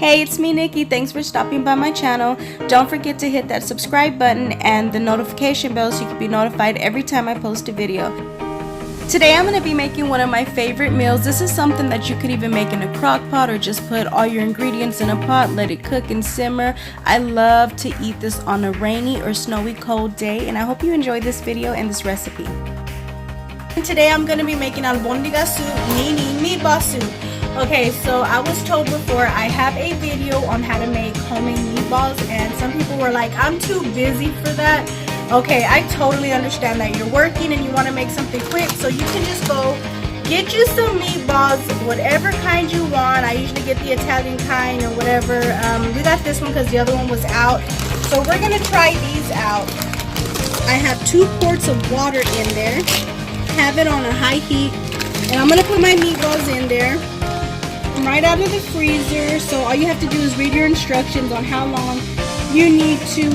Hey, it's me, Nikki. Thanks for stopping by my channel. Don't forget to hit that subscribe button and the notification bell so you can be notified every time I post a video. Today I'm going to be making one of my favorite meals. This is something that you could even make in a crock pot or just put all your ingredients in a pot, let it cook and simmer. I love to eat this on a rainy or snowy cold day, and I hope you enjoy this video and this recipe. And today I'm going to be making Albondigas soup, meaning meatball soup. Okay, so I was told before I have a video on how to make homemade meatballs, and some people were like, I'm too busy for that. Okay, I totally understand that you're working and you want to make something quick, so you can just go get you some meatballs, whatever kind you want. I usually get the Italian kind or whatever. We got this one because the other one was out, so we're going to try these out. I have 2 quarts of water in there, have it on a high heat, and I'm going to put my meatballs in there right out of the freezer. So all you have to do is read your instructions on how long you need to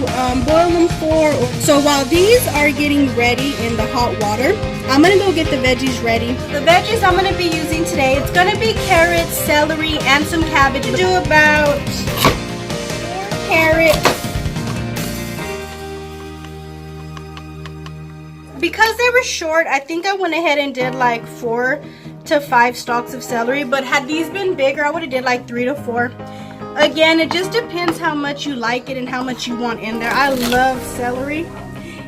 boil them for. So while these are getting ready in the hot water, I'm gonna go get the veggies ready. The veggies I'm gonna be using today, it's gonna be carrots, celery, and some cabbage. Do about 4 carrots. Because they were short, I think I went ahead and did like 4 to 5 stalks of celery, but had these been bigger, I would have did like 3 to 4. Again, it just depends how much you like it and how much you want in there. I love celery,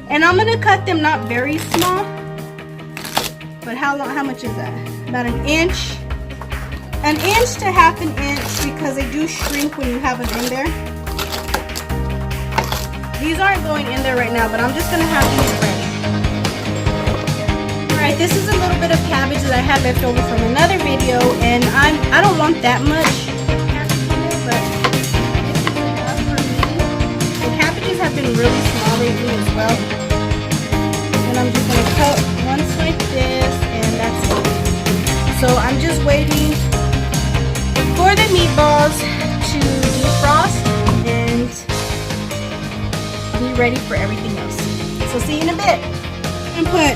and I'm gonna cut them not very small, but how much is that? About an inch to half an inch, because they do shrink when you have them in there. These aren't going in there right now, but I'm just gonna have these ready. Alright, this is a little bit of cabbage that I had left over from another video, and I don't want that much cabbage in there, but this is enough for me. The cabbages have been really small lately as well. And I'm just going to cut once like this, and that's it. So I'm just waiting for the meatballs to defrost and be ready for everything else. So see you in a bit. I'm going to put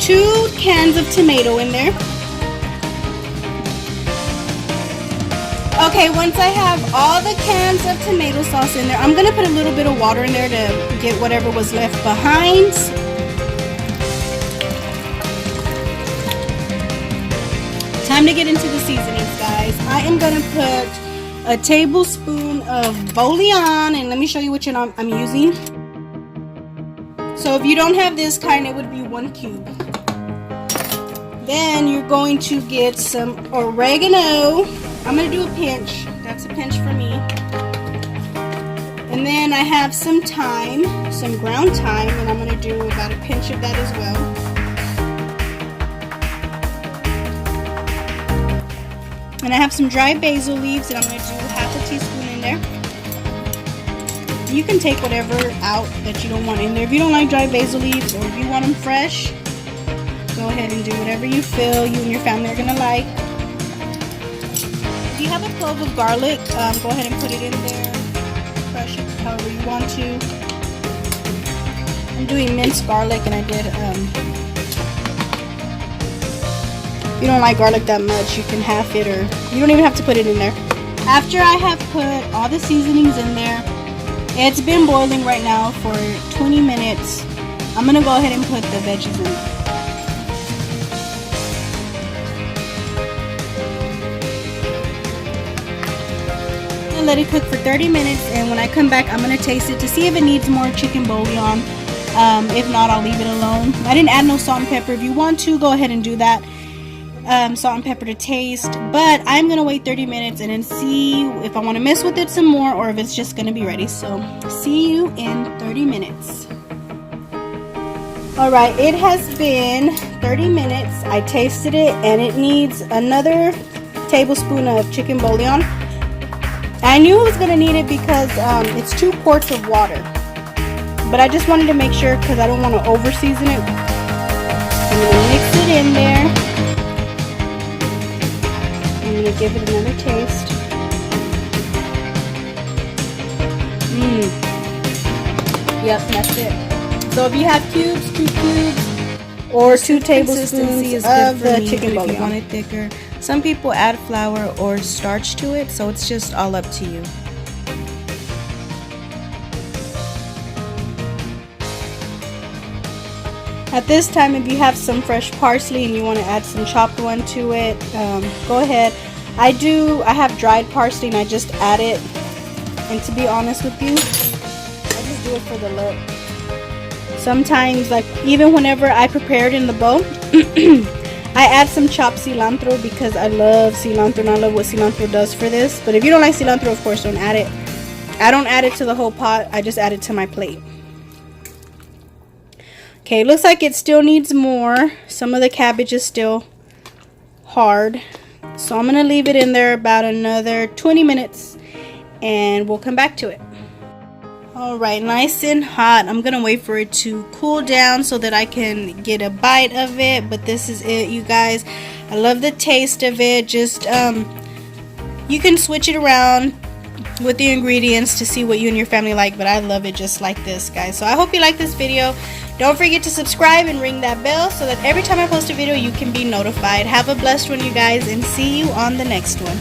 2 cans of tomato in there. Okay, once I have all the cans of tomato sauce in there, I'm going to put a little bit of water in there to get whatever was left behind. Time to get into the seasonings, guys. I am going to put a tablespoon of bouillon, and let me show you which one I'm using. So if you don't have this kind, it would be 1 cube. Then you're going to get some oregano. I'm going to do a pinch. That's a pinch for me. And then I have some thyme, some ground thyme, and I'm going to do about a pinch of that as well. And I have some dry basil leaves, and I'm going to do half a teaspoon in there. You can take whatever out that you don't want in there. If you don't like dry basil leaves, or if you want them fresh, go ahead and do whatever you feel you and your family are going to like. If you have a clove of garlic, go ahead and put it in there. Crush it however you want to. I'm doing minced garlic, and I did, if you don't like garlic that much, you can half it, or you don't even have to put it in there. After I have put all the seasonings in there, it's been boiling right now for 20 minutes. I'm going to go ahead and put the veggies in there. Let it cook for 30 minutes, and when I come back, I'm going to taste it to see if it needs more chicken bouillon. If not, I'll leave it alone. I didn't add no salt and pepper. If you want to, go ahead and do that. Salt and pepper to taste, but I'm going to wait 30 minutes and then see if I want to mess with it some more, or if it's just going to be ready. So see you in 30 minutes. Alright, it has been 30 minutes. I tasted it, and it needs another tablespoon of chicken bouillon. I knew I was going to need it because it's 2 quarts of water, but I just wanted to make sure because I don't want to over season it. I'm going to mix it in there. I'm going to give it another taste. Yep, that's it. So if you have cubes, 2 cubes, or 2 tablespoons of the chicken bouillon. If you want it thicker, Some people add flour or starch to it, so it's just all up to you. At this time, if you have some fresh parsley and you want to add some chopped one to it, go ahead. I have dried parsley and I just add it. And to be honest with you, I just do it for the look. Sometimes, like even whenever I prepare it in the bowl, I add some chopped cilantro because I love cilantro and I love what cilantro does for this. But if you don't like cilantro, of course, don't add it. I don't add it to the whole pot. I just add it to my plate. Okay, looks like it still needs more. Some of the cabbage is still hard. So I'm going to leave it in there about another 20 minutes and we'll come back to it. Alright, nice and hot. I'm going to wait for it to cool down so that I can get a bite of it. But this is it, you guys. I love the taste of it. Just, you can switch it around with the ingredients to see what you and your family like. But I love it just like this, guys. So I hope you like this video. Don't forget to subscribe and ring that bell so that every time I post a video you can be notified. Have a blessed one, you guys, and see you on the next one.